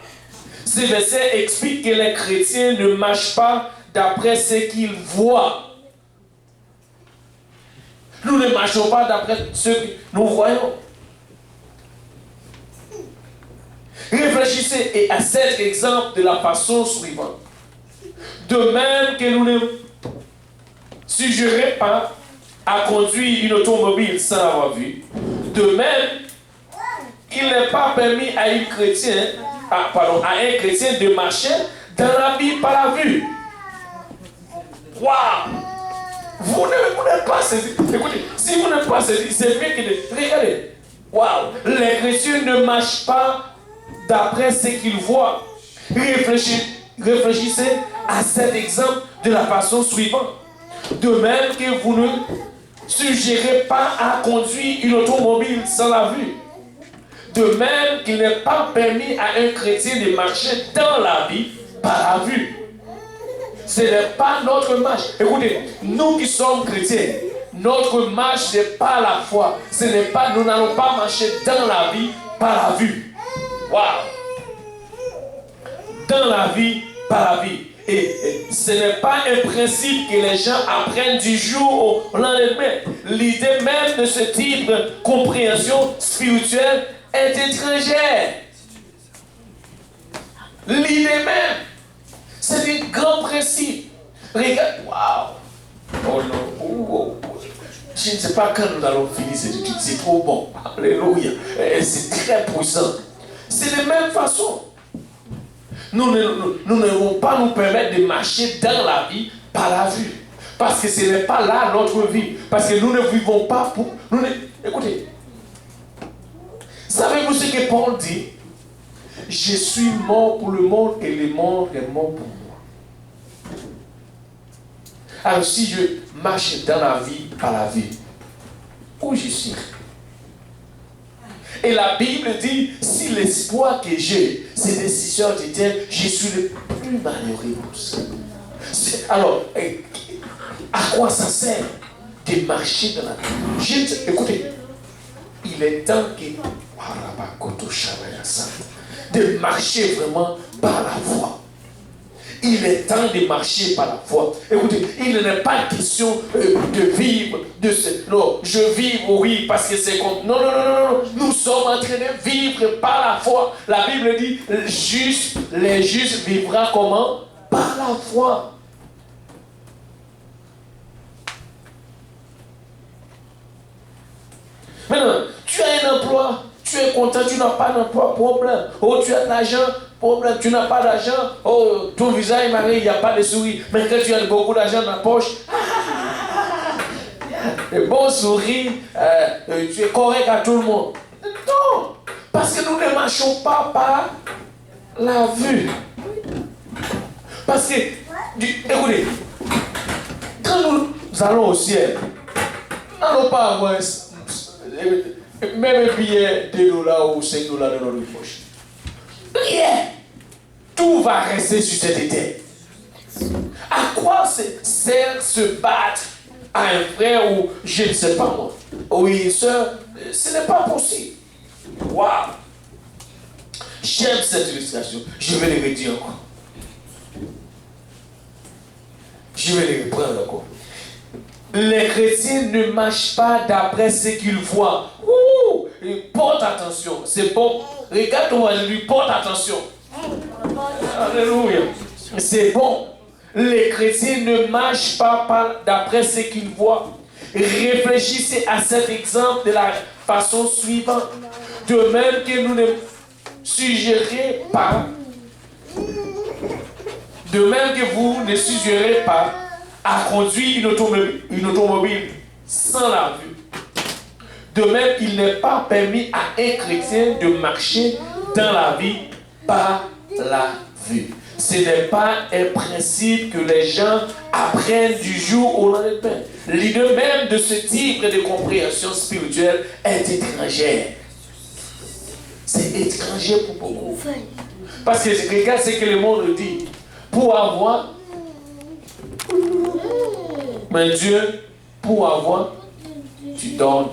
Ce verset explique que les chrétiens ne marchent pas d'après ce qu'ils voient. Nous ne marchons pas d'après ce que nous voyons. Réfléchissez à cet exemple de la façon suivante. De même que nous ne suggérons pas à conduire une automobile sans avoir vu, de même, il n'est pas permis à un chrétien de marcher dans la vie par la vue. Waouh! Vous n'êtes pas saisi. Écoutez, si vous n'êtes pas saisi, c'est mieux que de... Regardez. Waouh. Les chrétiens ne marchent pas d'après ce qu'ils voient. Réfléchissez à cet exemple de la façon suivante. De même que vous ne suggérez pas à conduire une automobile sans la vue. De même qu'il n'est pas permis à un chrétien de marcher dans la vie par la vue. Ce n'est pas notre marche. Écoutez, nous qui sommes chrétiens, notre marche n'est pas la foi. Ce n'est pas, nous n'allons pas marcher dans la vie par la vue. Waouh! Dans la vie par la vie. Et ce n'est pas un principe que les gens apprennent du jour au lendemain. L'idée même de ce type de compréhension spirituelle est étrangère. L'idée même, c'est un grand principe. Regarde, waouh! Oh non, oh. Je ne sais pas quand nous allons finir cette étude, c'est trop bon. Alléluia. C'est très puissant. C'est de la même façon. Nous ne devons pas nous permettre de marcher dans la vie par la vue. Parce que ce n'est pas là notre vie. Parce que nous ne vivons pas pour... Écoutez. Savez-vous ce que Paul dit? Je suis mort pour le monde et le monde est mort pour moi. Alors si je marche dans la vie par la vie, où je suis? Et la Bible dit, si l'espoir que j'ai, c'est des décisions d'éternel, je suis le plus malheureux possible. Alors, à quoi ça sert de marcher dans la vie? Écoutez, il est temps de marcher vraiment par la foi. Il est temps de marcher par la foi. Écoutez, il n'est pas question de vivre de ce... Non, je vis, oui, parce que c'est comme... Non. Nous sommes en train de vivre par la foi. La Bible dit, les justes vivront comment? Par la foi. Maintenant, tu as un emploi, tu es content, tu n'as pas d'emploi, problème. Oh, tu as de l'argent, problème, tu n'as pas d'argent, oh, ton visage est marié, il n'y a pas de sourire. Mais quand tu as beaucoup d'argent dans la poche, un bon sourire, tu es correct à tout le monde. Non, parce que nous ne marchons pas par la vue. Parce que, écoutez, quand nous allons au ciel, nous n'allons pas avoir même un billet de $2 ou $5 dans notre poche. Rien. Tout va rester sur cette terre. À quoi sert se battre à un frère ou je ne sais pas moi, ou une soeur? Ce n'est pas possible. Waouh! J'aime cette illustration. Je vais le redire encore. Je vais le reprendre encore. Les chrétiens ne marchent pas d'après ce qu'ils voient. Ouh, porte attention, c'est bon. Regarde ton voisin, lui porte attention. Alléluia. C'est bon. Les chrétiens ne marchent pas d'après ce qu'ils voient. Réfléchissez à cet exemple de la façon suivante. De même que nous ne suggérez pas, de même que vous ne suggérez pas à conduire une automobile sans la vue. De même, il n'est pas permis à un chrétien de marcher dans la vie par la vue. Ce n'est pas un principe que les gens apprennent du jour au lendemain. L'idée même de ce type de compréhension spirituelle est étrangère. C'est étranger pour beaucoup. Parce que regarde ce que le monde dit. Pour avoir, mais Dieu, pour avoir, tu donnes.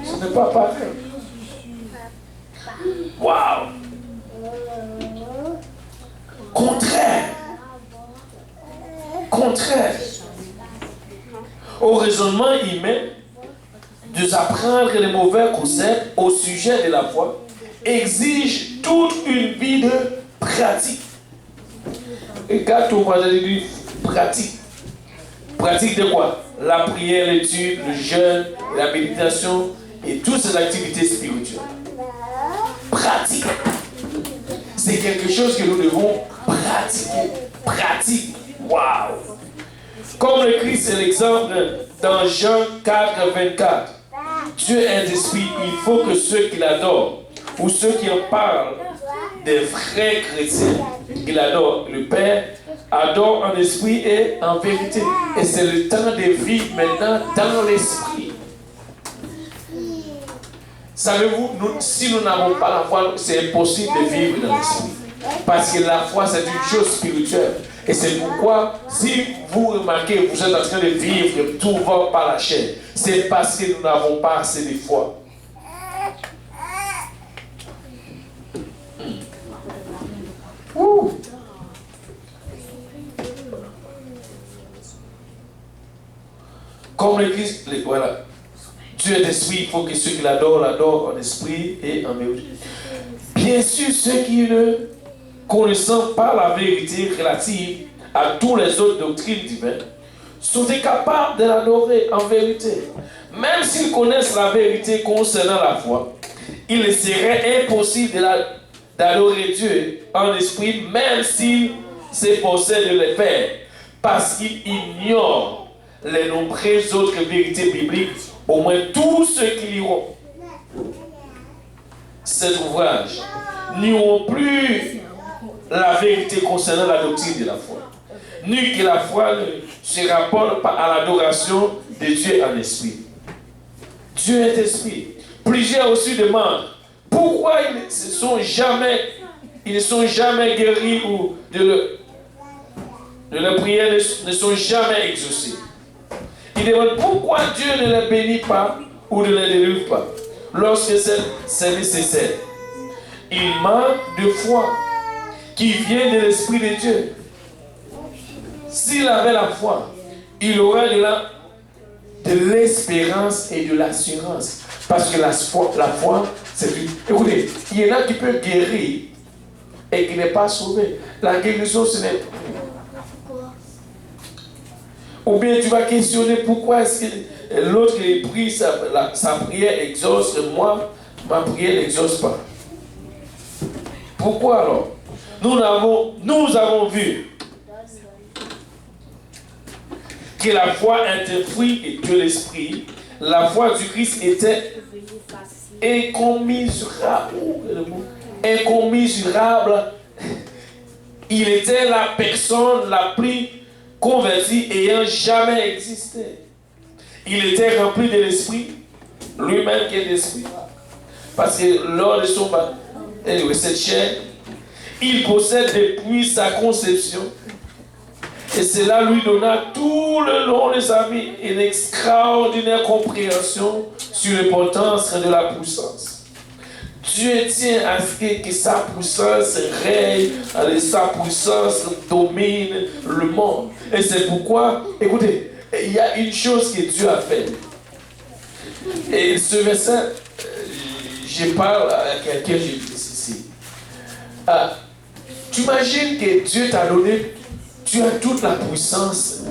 Ce n'est pas pareil. Waouh! Contraire. Au raisonnement humain, de apprendre les mauvais concepts au sujet de la foi exige toute une vie de pratique. Et quand on va dire pratique. Pratique de quoi? La prière, l'étude, le jeûne, la méditation et toutes ces activités spirituelles. Pratique. C'est quelque chose que nous devons pratiquer. Pratique. Waouh! Comme le Christ est l'exemple dans Jean 4, 24. Dieu est esprit, il faut que ceux qui l'adorent, ou ceux qui en parlent, des vrais chrétiens qui l'adorent, le Père, adore en esprit et en vérité. Et c'est le temps de vivre maintenant dans l'esprit. Savez-vous, si nous n'avons pas la foi, c'est impossible de vivre dans l'esprit. Parce que la foi, c'est une chose spirituelle. Et c'est pourquoi, si vous remarquez, vous êtes en train de vivre, tout va par la chair. C'est parce que nous n'avons pas assez de foi. Comme l'Église, voilà. Dieu est esprit, il faut que ceux qui l'adorent en esprit et en vérité. Bien sûr, ceux qui ne connaissant pas la vérité relative à toutes les autres doctrines divines sont incapables de l'adorer en vérité. Même s'ils connaissent la vérité concernant la foi, il serait impossible d'adorer Dieu en esprit, même s'ils s'efforçaient de le faire, parce qu'ils ignorent les nombreuses autres vérités bibliques. Au moins tous ceux qui liront cet ouvrage n'auront plus la vérité concernant la doctrine de la foi, ni que la foi ne se rapporte pas à l'adoration de Dieu en esprit. Dieu est esprit. Plusieurs aussi demandent pourquoi ils ne sont jamais guéris ou de leurs prières ne sont jamais exaucées. Ils demandent pourquoi Dieu ne les bénit pas ou ne les délivre pas lorsque c'est nécessaire. Il manque de foi qui vient de l'Esprit de Dieu. S'il avait la foi, il aurait de l'espérance et de l'assurance. Parce que la foi, c'est une... Écoutez, il y en a qui peuvent guérir et qui n'est pas sauvé. La guérison, ce n'est pas... Ou bien tu vas questionner pourquoi est-ce que l'autre qui prie, sa prière exauce, et moi, ma prière n'exauce pas. Pourquoi alors? Nous avons vu que la foi est un fruit de l'esprit. La foi du Christ était incommensurable. Incommensurable. Il était la personne la plus converti ayant jamais existé. Il était rempli de l'esprit, lui-même qui est l'esprit. Parce que lors de son cette chair, il possède depuis sa conception. Et cela lui donna tout le long de sa vie une extraordinaire compréhension sur l'importance de la puissance. Dieu tient à ce que sa puissance règne, sa puissance domine le monde. Et c'est pourquoi, écoutez, il y a une chose que Dieu a faite. Et ce verset, je parle à quelqu'un, je dis ici. Tu imagines que Dieu t'a donné, tu as toute la puissance